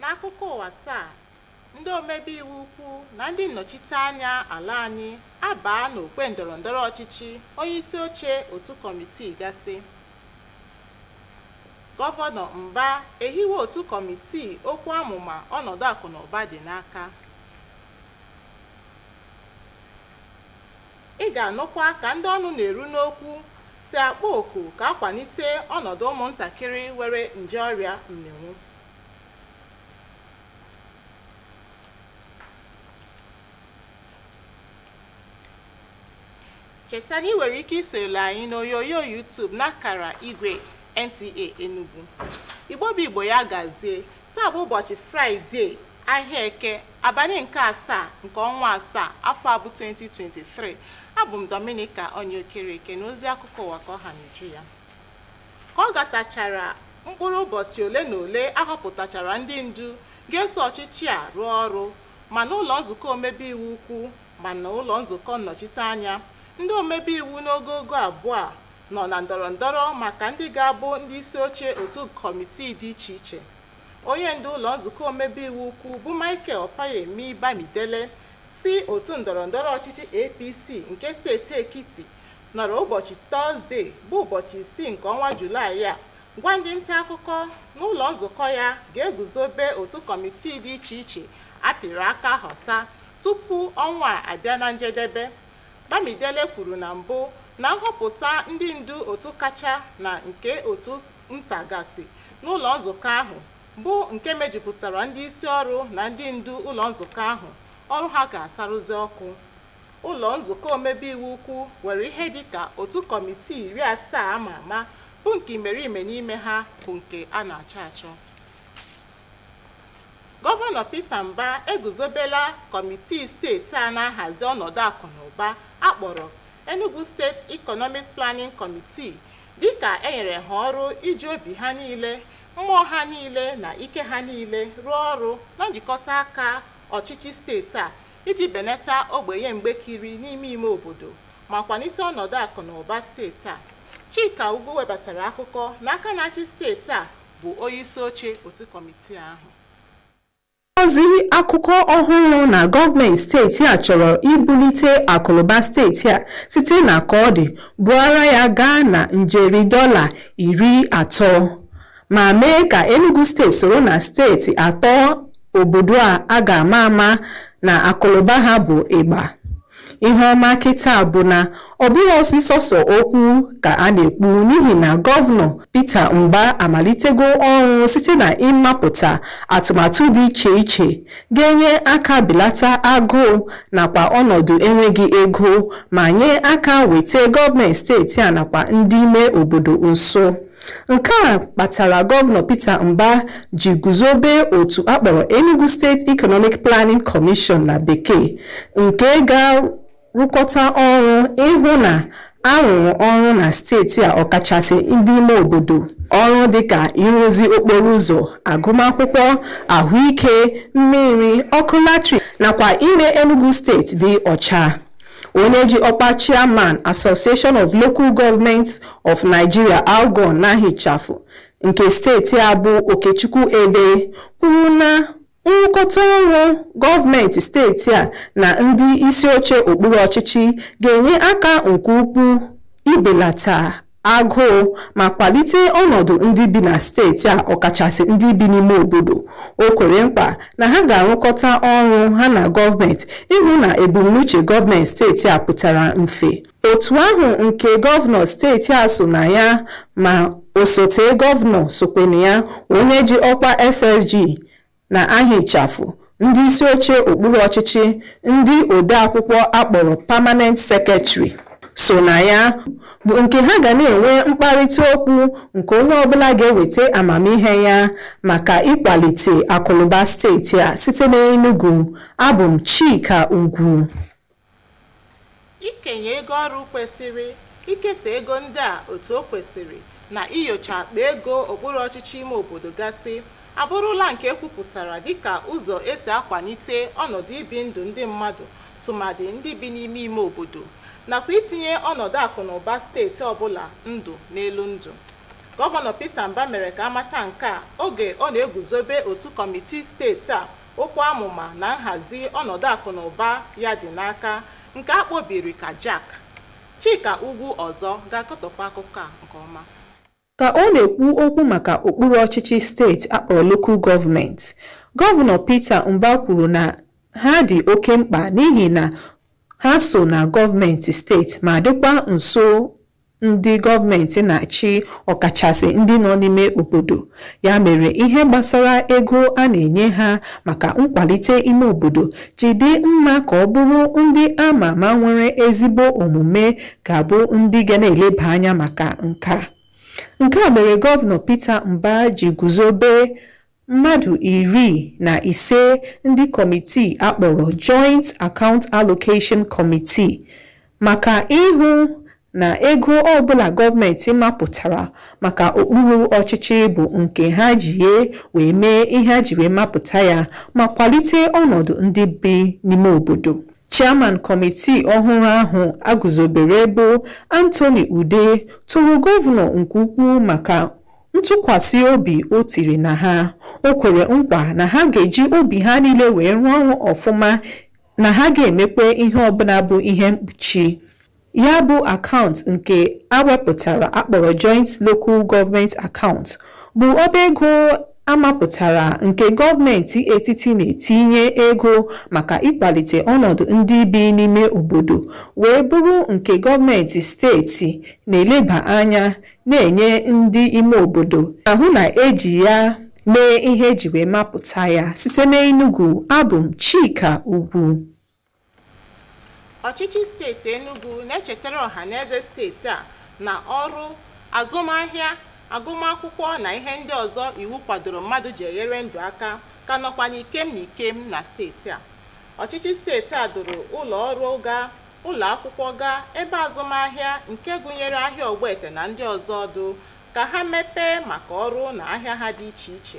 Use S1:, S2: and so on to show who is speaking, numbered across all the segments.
S1: N'akụkọ ụwa taa, ndị omebe iwu ukwu na ndị nnọchiteanya ala anyị abaa n'okwe ndọrọndọrọ ọchịchị onyeisi oche otu kọmitii gasị. Gọvanọ Mba ehiwe otu kọmitii okwu amụma ọnọdụ akụnụba dị n'aka. Ị ga-anụkwa ka ndị ọnụ na-eru n'okwu si akpọ oku ka akwalite ọnọdụ ụmụntakịrị nwere nje ọrịa mmịnwụ. Cheta na ị nwere ike isonyere anyị n'onyonyo YouTube n'akara igwe NTA ENUGU. Igbo bụ Igbo ya gazie. Taa bụ ụbọchị Fraịde, ahịa Eke, abalị nke 7 nke ọnwa 7 afọ abụ 2023. Abụ m Dominica Onyeokereke na ozi akụkọ ụwa ka ọha na-eju ya. Ka ọ gatachara mkpụrụ ụbọchị ole na ole ahọpụtachara ndị ndu ga-eso ọchịchị a rụọ ọrụ ma n'ụlọ nzukọ omebe iwu ukwu ma na ụlọ nzukọ nnọchiteanya. Ndị omebe iwu n'ogogo abụọ a nọ na ndọrọndọrọ maka ndị ga-abụ ndị isi oche otu kọmitii dị iche iche. Onye ndu ụlọ nzukọ omebe iwu ukwu bụ Michael Opayemi Bamidele si otu ndọrọndọrọ ọchịchị APC nke steeti Ekiti nọrọ ụbọchị Tọzdee bụ ụbọchị 6 nke ọnwa Julaị a gwa ndị nta akụkọ n'ụlọ nzukọ ya ga-eguzobe otu kọmitii dị iche iche apịrị aka ghọta tupu ọnwa a abịa na njedebe. Bamidele kwuru na mbụ na nhọpụta ndị ndu otu kacha na nke otu nta gasị n'ụlọ nzukọ ahụ bụ nke mejupụtara ndị isi ọrụ na ndị ndu ụlọ nzukọ ahụ ọrụ ha ga-asarụzi ọkụ. Ụlọ nzukọ omebe iwu ukwu nwere ihe dịka otu kọmitii 70 ama ama bụ nke imerime n'ime ha bụ nke a na-achọ achọ. Gọvanọ Peter Mba eguzobela kọmitii steeti a na-ahazi ọnọdụ akụnụba akpọrọ Enugu State Economic Planning Committee dịka e nyere ha ọrụ iji obi ha niile, mmụọ ha niile na ike ha niile rụọ ọrụ na njikọta aka ọchịchị steeti a iji benata ogbenye mgbekiri n'ime ime obodo ma kwalite ọnọdụ akụnụba steeti a. Chika Ugwu webatara akụkọ n'aka na-achị steeti a bụ onyeisi oche otu kọmitii ahụ.
S2: Ozi akụkọ ọhụrụ na gọọmenti steeti a chọrọ ibulite akụnụba steeti a site na ka ọ dị buara ya gaa na njeri $30 ma mee ka Enugu steeti soro na steeti atọ obodo a ga-ama ama na akụnụba ha bụ ịgba. Ihe ọma kịta bụ na ọ bụghị ọsịsọsọ okwu ka a na-ekwu n'ihi na gọvanọ Peter Mba amalitego ọrụ site na ịmapụta atụmatụ dị iche iche ga-enye aka belata agụụ nakwa ọnọdụ enweghị ego ma nye aka weta gọọmenti steeti a nakwa ndị ime obodo nso. Nke a kpatara gọvanọ Peter Mba ji guzobe otu akpọrọ Enugu State Economic Planning Commission na bekee nke ga-rụkọta ọrụ ịhụ na arụrụ ọrụ na steeti a ọkachasị ndị ime obodo. Ọrụ dịka ịrụzi okporo ụzọ, agụmakwụkwọ, ahụike, mmiri, ọkụ latrik nakwa ime Enugu steeti dị ọcha. Onye ji ọkwa Chairman Association of Local Governments of Nigeria ALGON na-ehichapụ nke steeti a bụ Okechukwu Ede kwuru na nrụkọta ọrụ gọọmenti steeti a na ndị isi oche okpuru ọchịchị ga-enye aka nke ukwuu ibelata agụụ ma kwalite ọnọdụ ndị bi na steeti a ọkachasị ndị bi n'ime obodo. O kwere nkwa na ha ga-arụkọta ọrụ ha na gọọmenti ịhụ na ebumnuche gọọmenti steeti a pụtara mfe. Otu ahụ nke gọvanọ steeti a so na ya ma osote gọvanọ sokwe na ya, onye ji ọkwa SSG na-ahichapụ ndị isi oche okpuru ọchịchị, ndị odeakwụkwọ akpọrọ Permanent Secretary so na ya, bụ nke ha ga na-enwe mkparịta okwu nke onye ọbụla ga-eweta amamihe ya maka ịkwalite akụnụba steeti a site n'Enugu. Abụ m Chika Ugwu.
S1: Ikenye ego ọrụ kwesịrị, ikesa ego ndị a otu o kwesịrị na inyocha akpa ego okpuru ọchịchị ime obodo gasị abụrụla nke ekwupụtara dịka ụzọ esi akwalite ọnọdụ ibi ndụ ndị mmadụ tụmadị ndị bi n'ime ime obodo nakwa itinye ọnọdụ akụnụba steeti ọbụla ndụ n'elu ndụ. Gọvanọ Peter Mbah mere ka amata nke a oge ọ na-eguzobe otu kọmitii steeti a okwu amụma na nhazi ọnọdụ akụ na ụba ya dị n'aka nke akpọbiri ka Jack. Chika Ugwu ọzọ ga-akọtọkwa akụkọ a nke ọma.
S2: Ka ọ na-ekwu okwu maka okpuru ọchịchị steeti akpọrọ local gọọmenti, Gọvanọ Peter Mbah kwuru na ha dị oke mkpa n'ihi na ha so na gọọmenti steeti ma dịkwa nso ndị gọọmenti na-achị ọkachasị ndị nọ n'ime obodo. Ya mere ihe gbasara ego a na-enye ha maka nkwalite ime obodo ji dị mma ka ọ bụrụ ndị ama ama nwere ezigbo omume ga-abụ ndị ga na-eleba anya maka nke a mere Gọvanọ Peter Mbah ji guzobe mmadụ 15 ndị kọmitii akpọrọ Joint Account Allocation Committee maka ịhụ na ego ọbụla gọọmenti mapụtara maka okpuru ọchịchị bụ nke ha ji wee mee ihe ha ji wee mapụta ya ma kwalite ọnọdụ ndị bi n'ime obodo. Chairman kọmitii ọhụrụ ahụ aguzobere bụ Anthony Ude toro gọvanọ nke ukwuu maka ntụkwasị obi o tiri na ha. O kwere nkwa na ha ga-eji obi ha niile wee rụọ ọrụ ọfụma, na ha ga-emekwa ihe ọbụla bụ ihe mkpuchi. Ya bụ akaụntụ nke awepụtara akpọrọ Joint Local Government Account bụ ọba ego amapụtara nke gọọmenti etiti na-etinye ego maka ịkwalite ọnọdụ ndị bi n'ime obodo wee bụrụ nke gọọmenti steeti na-eleba anya na-enye ndị ime obodo ahụ na eji ya mee ihe eji wee mapụta ya. Site n'Enugu, abụ m Chika Ugwu.
S1: Ọchịchị steeti Enugu na-echetara ọhaneze steeti a na ọrụ, azụmahịa, agụmakwụkwọ na ihe ndị ọzọ iwu kwadoro mmadụ ji enyere ndụ aka ka nọkwa n'ikem na steeti a. Ọchịchị steeti a doro ụlọ ọrụ gaa, ụlọ akwụkwọ gaa, ebe azụmahịa nke gụnyere ahịa Ogbete na ndị ọzọ dụ ka ha mepee maka ọrụ na ahịa ha dị iche iche.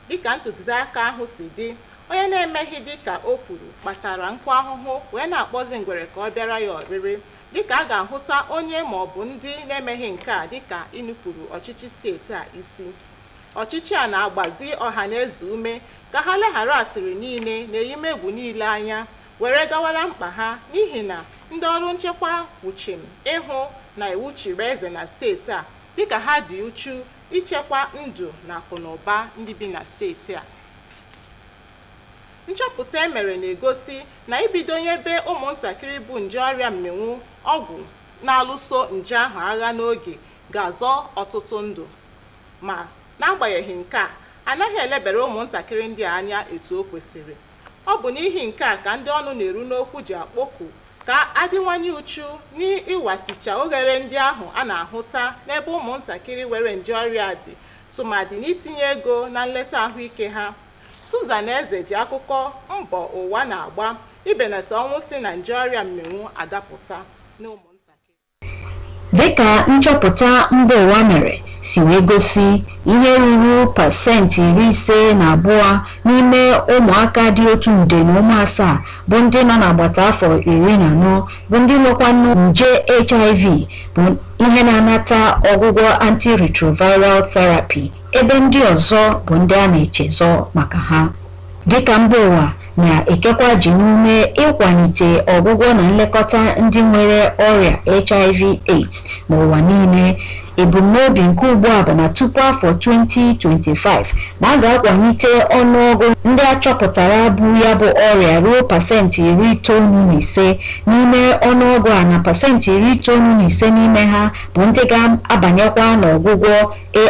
S1: Dịka ntụziaka ahụ si dị, onye na-emeghị dịka o kwuru kpatara nkwa ahụhụ wee na-akpọzi ngwere ka ọ bịara ya ọrịrị, dịka a ga-ahụta onye maọbụ ndị na-emeghị nke a dịka inupụrụ ọchịchị steeti a isi. Ọchịchị a na-agbazi ọhaneze ume ka ha leghara asịrị niile na eyimegwu niile anya were gawara mkpa ha, n'ihi na ndị ọrụ nchekwa kwuchim ịhụ na iwu chiri eze na steeti a dịka ha dị uchu ichekwa ndụ na akụ na ụba ndị bi na steeti a. Nchọpụta emere na-egosi na ibido nyebe ụmụntakịrị bụ nje ọrịa mmịnwụ ọgwụ na-alụso nje ahụ agha n'oge ga-azọ ọtụtụ ndụ, ma n'agbanyeghị nke a anaghị elebere ụmụntakịrị ndị a anya etu o kwesịrị. Ọ bụ n'ihi nke a ka ndị ọnụ na-eru n'okwu ji akpọku ka adịwanye uchu n'ịwasicha oghere ndị ahụ a na-ahụta n'ebe ụmụntakịrị were nje ọrịa dị, tụmadị n'itinye ego na nleta ahụike ha. Susan Eze ji akụkọ mbọ ụwa na-agba ibenata ọnwụ si na nje ọrịa mmịnwụ adapụta n'ụmụntakịrị.
S3: Dịka nchọpụta mba ụwa mere si wee gosi, ihe ruru pasentị 52 n'ime ụmụaka dị 1.7 bụ ndị nọ n'agbata afọ 14 bụ ndị nwekwanụ nje HIV bụ ihe na-anata ọgwụgwọ antiretroviral therapy, ebe ndị ọzọ bụ ndị a na-echezọ maka ha. Dịka mba ụwa na-ekekwa ji n'ume ịkwalite ọgwụgwọ na nlekọta ndị nwere ọrịa HIV/AIDS n'ụwa niile, ebumnobi nke ugbu a bụ na tupu afọ 2025 na a ga-akwalite ọnụọgụ ndị a chọpụtara bụ ya bụ ọrịa ruo pasentị 95 n'ime ọnụọgụ a, na pasentị 95 n'ime ha bụ ndị ga-abanyekwa n'ọgwụgwọ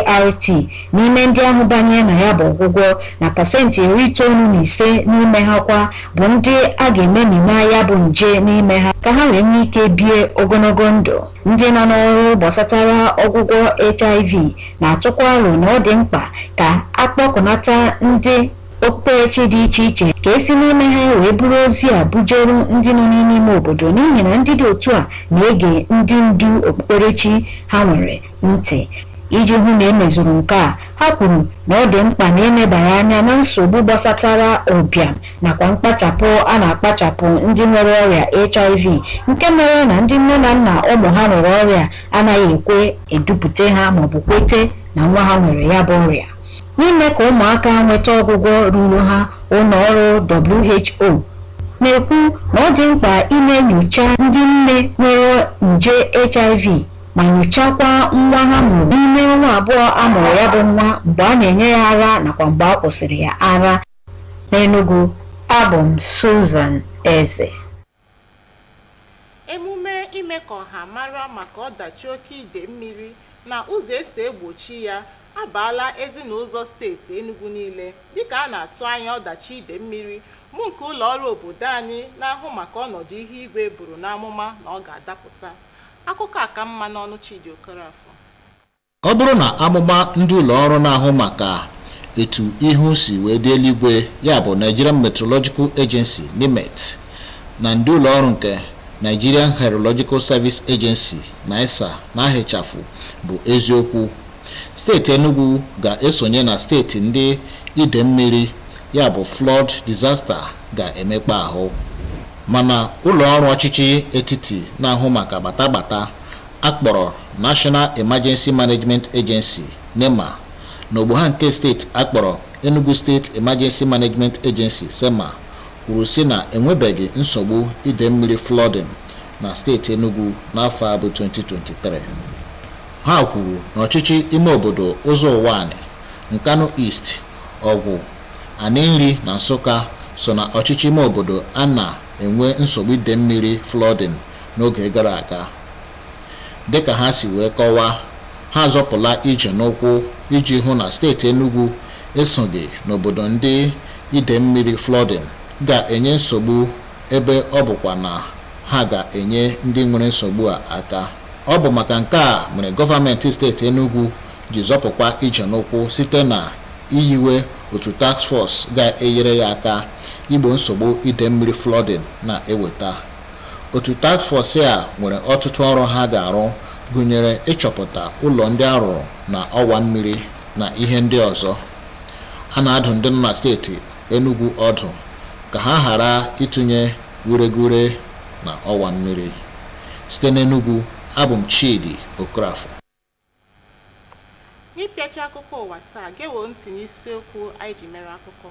S3: ART n'ime ndị ahụ banye na ya bụ ọgwụgwọ, na pasentị 95 n'ime ha kwa bụ ndị a ga-ememina ya bụ nje n'ime ha ka ha wee nwee ike bie ogologo ndụ. Ndị nọ n'ọrụ gbasatara ọgwụgwọ HIV na-atụkwa aro na ọ dị mkpa ka akpọkọnata ndị okpukperechi dị iche iche ka esi n'ime ha wee buru ozi a bujeru ndị nọ n'ime obodo, n'ihi na ndị dị otu a na-ege ndị ndu okpukperechi ha nwere ntị. Iji hụ na emezuru nke a, ha kwuru na ọ dị mkpa na emebara anya na nsogbu gbasatara ụbịam nakwa mkpachapụ a na-akpachapụ ndị nwere ọrịa HIV, nke mere na ndị nne na nna ụmụ ha nwere ọrịa anaghị ekwe edupụta ha maọbụ kwete na nwa ha nwere ya bụ ọrịa. N'ime ka ụmụaka nweta ọgwụgwọ ruru ha, ụlọ ọrụ WHO na-ekwu na ọ dị mkpa ime nyocha ndị nne nwere nje HIV ma nyochakwa nwa ha mụrụ n'ime ọnwa abụọ a mụrụ ya bụ nwa mgbe a na-enye ya ara nakwa mgbe a kwụsịrị ya ara. N'Enugu, abụ m Susan Eze.
S1: Emume ime ka ọha mara maka ọdachi oke ide mmiri na ụzọ esi egbochi ya abaala ezinụlọ steeti Enugu niile dịka a na-atụ anya ọdachi ide mmiri mụ nke ụlọ ọrụ obodo anyị na-ahụ maka ọnọdụ ihe igwe buru n'amụma na ọ ga-adapụta. Akụkọ a ka mma n'ọnụ Chidi Okorafọ.
S4: Ọ bụrụ na amụma ndị ụlọ ọrụ na-ahụ maka etu ihu si wee dị eluigwe, ya bụ Nigerian Meteorological Agency (NIMET) na ndị ụlọ ọrụ nke Nigerian Hydrological Service Agency (NISA) na-ahịchafụ bụ eziokwu, steeti Enugu ga-esonye na steeti ndị ide mmiri, ya bụ flood disaster, ga-emekpa ahụ. Mana ụlọ ọrụ ọchịchị etiti na-ahụ maka gbatagbata akpọrọ National Emergency Management Agency (NEMA) na ogbo ha nke steeti akpọrọ Enugu State Emergency Management Agency (SEMA) kwuru sị na enwebeghị nsogbu ide mmiri flooding na steeti Enugu n'afọ a bụ 2023. Ha kwuru na ọchịchị ime obodo ụzọ ụwanị, Nkanu East, Ọgwụ, Aninri na Nsụka so na ọchịchị ime obodo a na-enwe nsogbu ide mmiri flooding n'oge gara aga. Dịka ha si wee kọwaa, ha azọpụla ije n'ụkwụ iji hụ na steeti Enugu esoghị n'obodo ndị ide mmiri flooding ga-enye nsogbu, ebe ọ bụkwa na ha ga-enye ndị nwere nsogbu a aka. Ọ bụ maka nke a mere gọọmenti steeti Enugu ji zọpụkwa ije n'ụkwụ site na iyiwe otu task force ga-enyere ya aka igbo nsogbu ide mmiri flooding na-eweta. Otu task force a nwere ọtụtụ ọrụ ha ga-arụ, gụnyere ịchọpụta ụlọ ndị arụrụ na ọwa mmiri na ihe ndị ọzọ. A na-adụ ndị nọ na steeti Enugu ọdụ ka ha ghara ịtụnye ureghure na ọwa mmiri. Site n'Enugu, abụ m Chidi Okorafọ.
S1: N'ịpịacha akụkọ ụwa taa, gewo ntị n'isiokwu anyị ji mere akụkọ.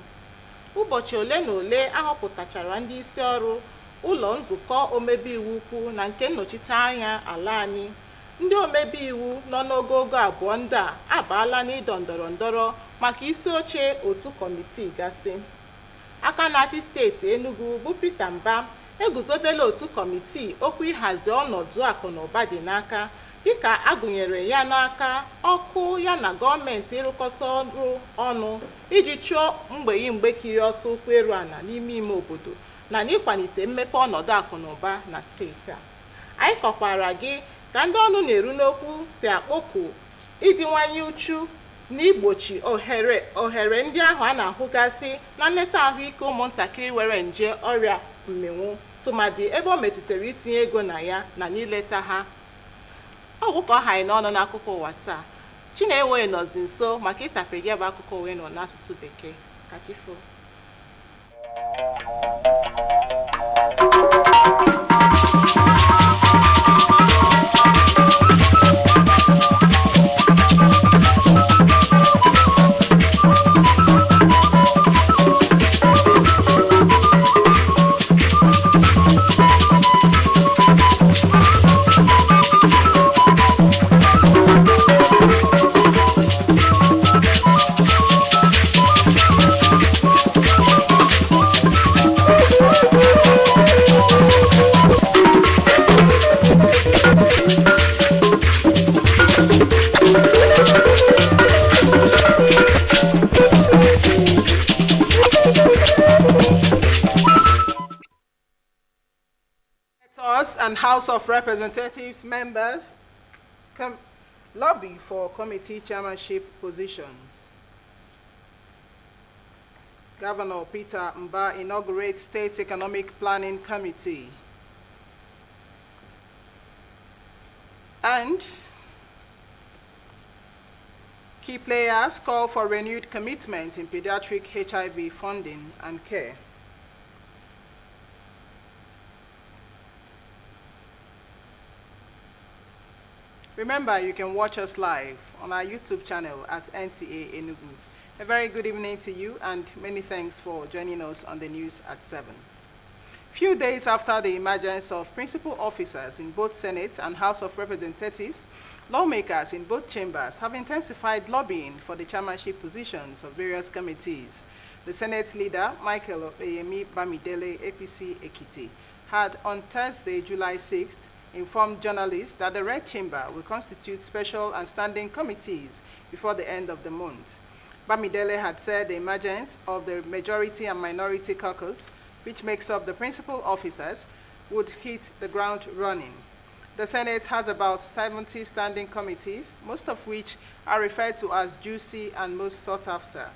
S1: Ụbọchị ole na ole ahọpụtachara ndị isi ọrụ ụlọ nzukọ omebe iwu ukwu na nke nnọchiteanya ala anyị. Ndị omebe iwu nọ n'ogogo abụọ ndị a abaala n'ịdọ ndọrọ ndọrọ maka isi oche otu kọmitii gasị. Aka na-achị steeti Enugu bụ Peter Mba eguzobela otu kọmitii okwu ịhazi ọnọdụ akụ na ụba dị n'aka, dịka agụnyere ya n'aka ọkụ ya na gọọmenti ịrụkọta ọrụ ọnụ iji chụọ mgbei mgbekiri ọsọ ụkwụ eru ala n'ime ime obodo na n'ịkwalite mmepe ọnọdụ akụ na ụba na steeti a. Anyị kọkwara gị ka ndị ọnụ na-eru n'okwu si akpọku ịdịwanye uchu n'igbochi ohere ndị ahụ a na-ahụgasị na nleta ahụike ụmụntakịrị nwere nje ọrịa mmịnwụ, tụmadị ebe ọ metụtara itinye ego na ya na n'ileta ha. Ọgwụ ka ọ ha anyị n'ọnụ n'akụkọ ụwa taa. Chinenwe nọzi nso maka ịtape gị bụ akụkọ ụwa nọ n'asụsụ Bekee. Kachifo. And House of Representatives members lobby for committee chairmanship positions. Governor Peter Mba inaugurates State Economic Planning Committee. And key players call for renewed commitment in pediatric HIV funding and care. Remember, you can watch us live on our YouTube channel at NTA ENUGU. A very good evening to you and many thanks for joining us on the news at 7. Few days after the emergence of principal officers in both Senate and House of Representatives, lawmakers in both chambers have intensified lobbying for the chairmanship positions of various committees. The Senate leader, Michael Oyemi Bamidele, APC Ekiti, had on Thursday, July 6th, informed journalists that the Red Chamber will constitute special and standing committees before the end of the month. Bamidele had said the emergence of the majority and minority caucus, which makes up the principal officers, would hit the ground running. The Senate has about 70 standing committees, most of which are referred to as juicy and most sought after.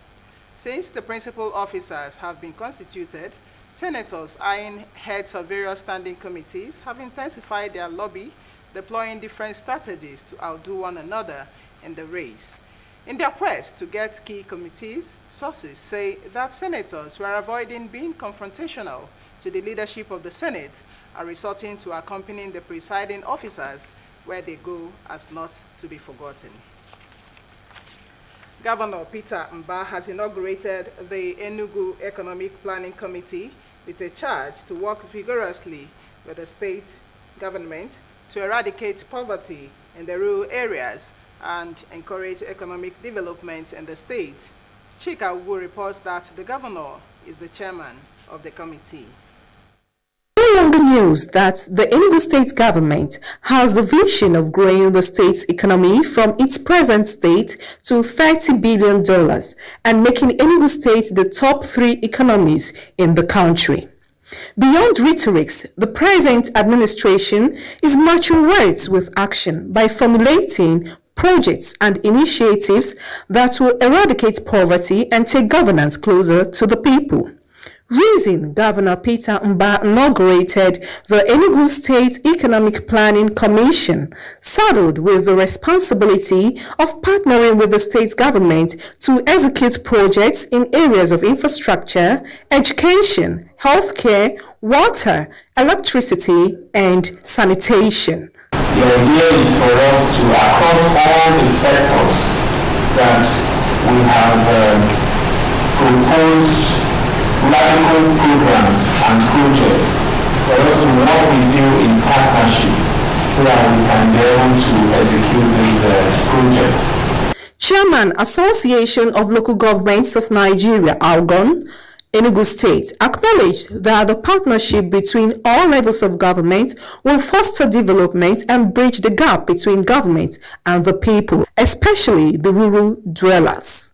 S1: Since the principal officers have been constituted, senators eyeing heads of various standing committees have intensified their lobby, deploying different strategies to outdo one another in the race. In their quest to get key committees, sources say that senators who are avoiding being confrontational to the leadership of the Senate are resorting to accompanying the presiding officers where they go as not to be forgotten. Governor Peter Mba has inaugurated the Enugu Economic Planning Committee with a charge to work vigorously with the state government to eradicate poverty in the rural areas and encourage economic development in the state. Chika Ugu reports that the governor is the chairman of the committee.
S2: No longer news that the Enugu state government has the vision of growing the state's economy from its present state to $30 billion and making Enugu state the top 3 economies in the country. Beyond rhetorics, the present administration is matching words with action by formulating projects and initiatives that will eradicate poverty and take governance closer to the people. Reason Governor Peter Mba inaugurated the Enugu State Economic Planning Commission, saddled with the responsibility of partnering with the state government to execute projects in areas of infrastructure, education, healthcare, water, electricity, and sanitation.
S5: The idea is for us to, across all the sectors that we have proposed radical programs and projects, for us to work with you in partnership so that we can be able to execute these projects.
S2: Chairman, Association of Local Governments of Nigeria, ALGON, Enugu State, acknowledged that the partnership between all levels of government will foster development and bridge the gap between government and the people, especially the rural dwellers.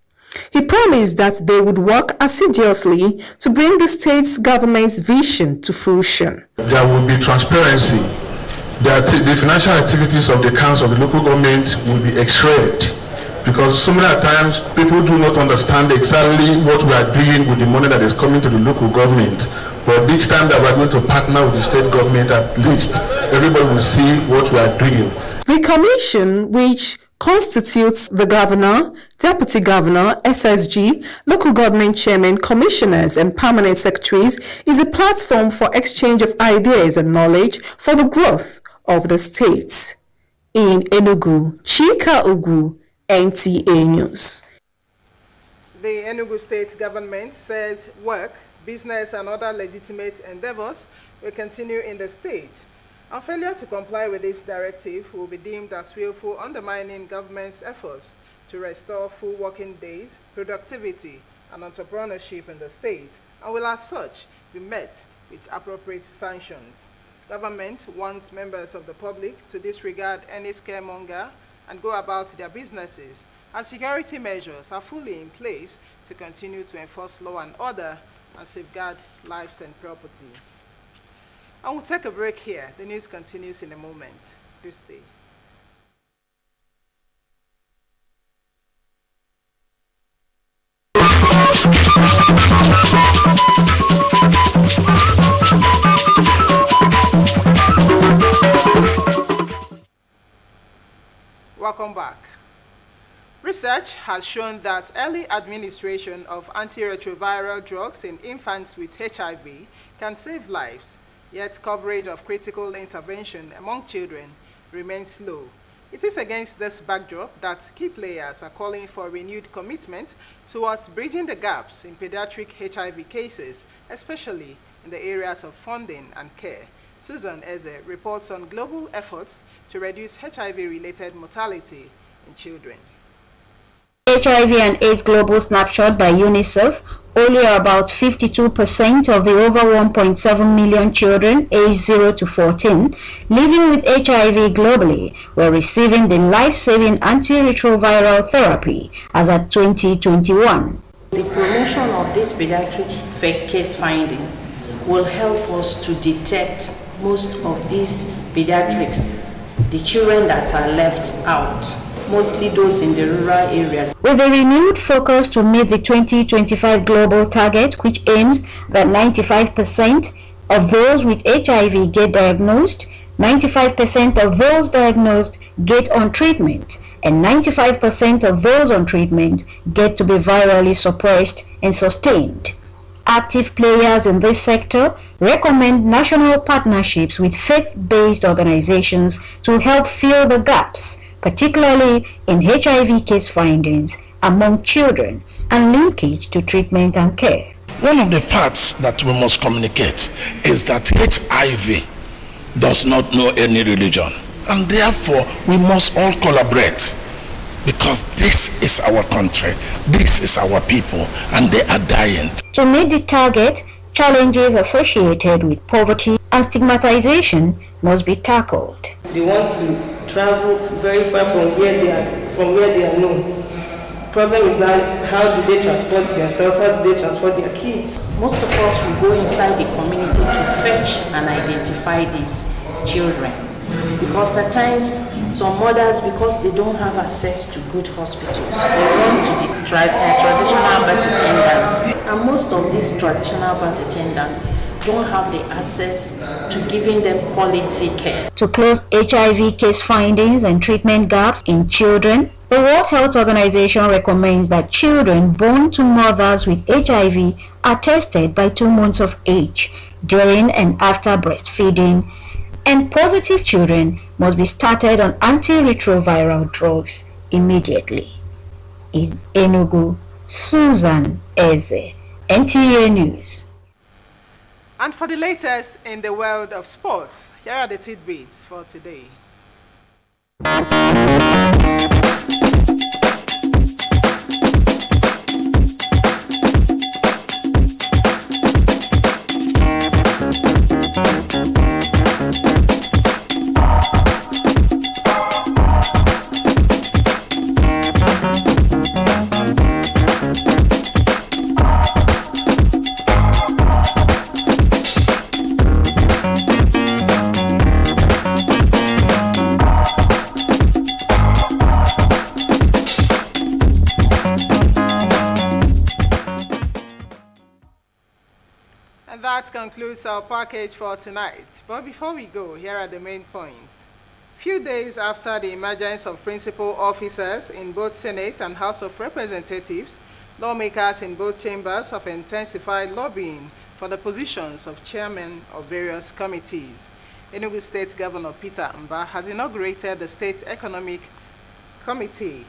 S2: He promised that they would work assiduously to bring the state's government's vision to fruition.
S6: There will be transparency, that the financial activities of the council of the local government will be x-rayed, because so many times people do not understand exactly what we are doing with the money that is coming to the local government. But this time that we are going to partner with the state government, at least everybody will see what we are doing.
S2: The commission, which constitutes the governor, deputy governor, SSG, local government chairmen, commissioners, and permanent secretaries, is a platform for exchange of ideas and knowledge for the growth of the state. In Enugu, Chika Ugu, NTA News.
S1: The Enugu state government says work, business, and other legitimate endeavors will continue in the state. And failure to comply with this directive will be deemed as willful undermining government's efforts to restore full working days, productivity, and entrepreneurship in the state, and will as such be met with appropriate sanctions. Government wants members of the public to disregard any scaremonger and go about their businesses, and security measures are fully in place to continue to enforce law and order and safeguard lives and property. I will take a break here. The news continues in a moment. Do stay. Welcome back. Research has shown that early administration of antiretroviral drugs in infants with HIV can save lives, yet coverage of critical intervention among children remains low. It is against this backdrop that key players are calling for renewed commitment towards bridging the gaps in pediatric HIV cases, especially in the areas of funding and care. Susan Eze reports on global efforts to reduce HIV-related mortality in children.
S3: HIV and AIDS Global Snapshot by UNICEF, only about 52% of the over 1.7 million children aged 0 to 14 living with HIV globally were receiving the life-saving antiretroviral therapy as at 2021.
S7: The promotion of this pediatric case finding will help us to detect most of these pediatrics, the children that are left out, mostly those in the rural areas.
S3: With a renewed focus to meet the 2025 global target, which aims that 95% of those with HIV get diagnosed, 95% of those diagnosed get on treatment, and 95% of those on treatment get to be virally suppressed and sustained. Active players in this sector recommend national partnerships with faith-based organizations to help fill the gaps, particularly in HIV case findings among children and linkage to treatment and care.
S8: One of the facts that we must communicate is that HIV does not know any religion, and therefore we must all collaborate, because this is our country, this is our people, and they are dying.
S3: To meet the target, challenges associated with poverty and stigmatization must be tackled.
S7: They want to travel very far from where they are known. Problem is now, how do they transport themselves? How do they transport their kids? Most of us will go inside the community to fetch and identify these children, because at times some mothers, because they don't have access to good hospitals, they run to the traditional birth attendants, and most of these traditional birth attendants don't have the access to giving them quality care.
S3: To close HIV case findings and treatment gaps in children, the World Health Organization recommends that children born to mothers with HIV are tested by 2 months of age during and after breastfeeding, and positive children must be started on antiretroviral drugs immediately. In Enugu, Susan Eze, NTA News.
S1: And for the latest in the world of sports, here are the tidbits for today. And that concludes our package for tonight. But before we go, here are the main points. Few days after the emergence of principal officers in both Senate and House of Representatives, lawmakers in both chambers have intensified lobbying for the positions of chairmen of various committees. Enugu State Governor Peter Mba has inaugurated the State Economic Committee.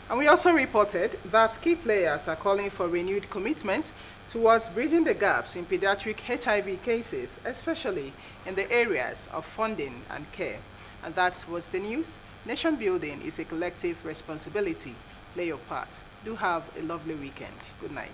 S1: And we also reported that key players are calling for renewed commitment towards bridging the gaps in pediatric HIV cases, especially in the areas of funding and care. And that was the news. Nation building is a collective responsibility. Play your part. Do have a lovely weekend. Good night.